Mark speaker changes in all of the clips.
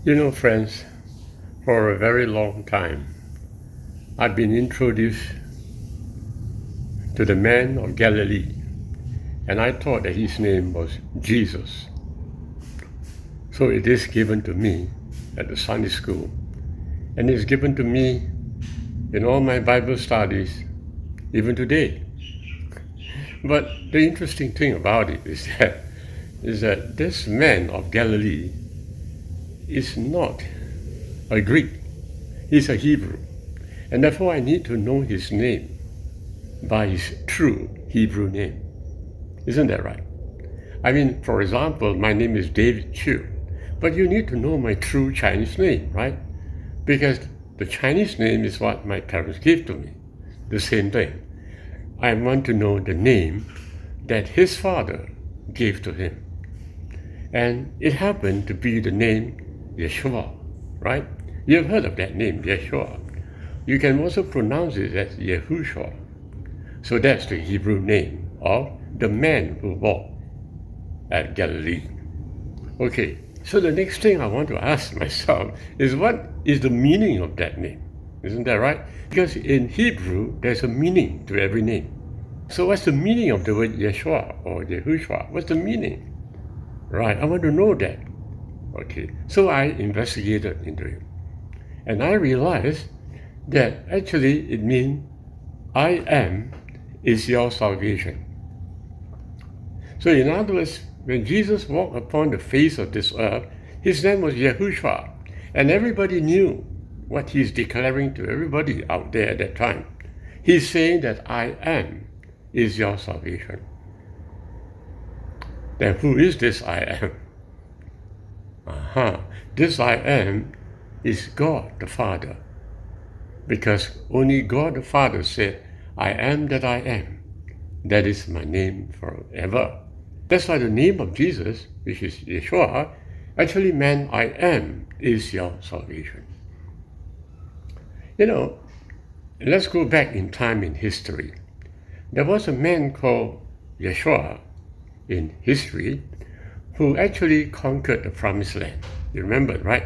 Speaker 1: You know, friends, for a very long time, I've been introduced to the man of Galilee, and I thought that his name was Jesus. So it is given to me at the Sunday school, and it's given to me in all my Bible studies, even today. But the interesting thing about it is that this man of Galilee is not a Greek. He's a Hebrew. And therefore I need to know his name by his true Hebrew name. Isn't that right? I mean, for example, my name is David Chu, but you need to know my true Chinese name, right? Because the Chinese name is what my parents gave to me. The same thing. I want to know the name that his father gave to him. And it happened to be the name Yeshua, right? You've heard of that name, Yeshua. You can also pronounce it as Yahushua. So that's the Hebrew name of the man who walked at Galilee. Okay, so the next thing I want to ask myself is, what is the meaning of that name? Isn't that right? Because in Hebrew, there's a meaning to every name. So what's the meaning of the word Yeshua or Yahushua? What's the meaning? Right, I want to know that. Okay, so I investigated into it. And I realized that actually it means I am is your salvation. So in other words, when Jesus walked upon the face of this earth, his name was Yahushua. And everybody knew what he's declaring to everybody out there at that time. He's saying that I am is your salvation. Then who is this I am? This I am is God the Father. Because only God the Father said, I am that I am. That is my name forever. That's why the name of Jesus, which is Yeshua, actually meant I am is your salvation. You know, let's go back in time in history. There was a man called Yeshua in history who actually conquered the promised land. You remember, right?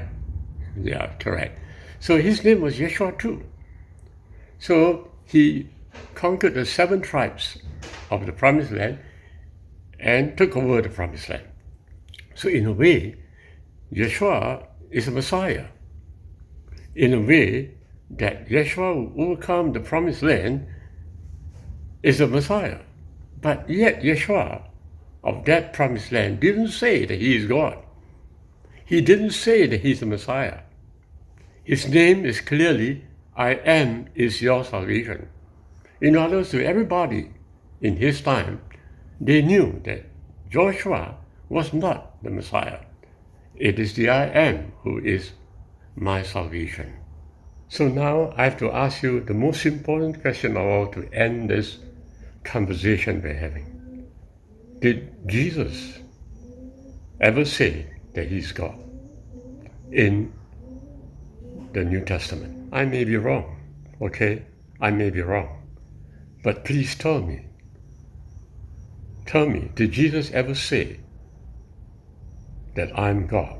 Speaker 1: Yeah, correct. So his name was Yeshua too. So he conquered the 7 tribes of the promised land and took over the promised land. So in a way, Yeshua is a Messiah. In a way that Yeshua who overcome the promised land is a Messiah. But yet Yeshua of that promised land didn't say that he is God. He didn't say that he's the Messiah. His name is clearly, I am is your salvation. In other words, to everybody in his time, they knew that Joshua was not the Messiah. It is the I am who is my salvation. So now I have to ask you the most important question of all to end this conversation we're having. Did Jesus ever say that he's God in the New Testament? I may be wrong, okay? I may be wrong. But please tell me, did Jesus ever say that I'm God?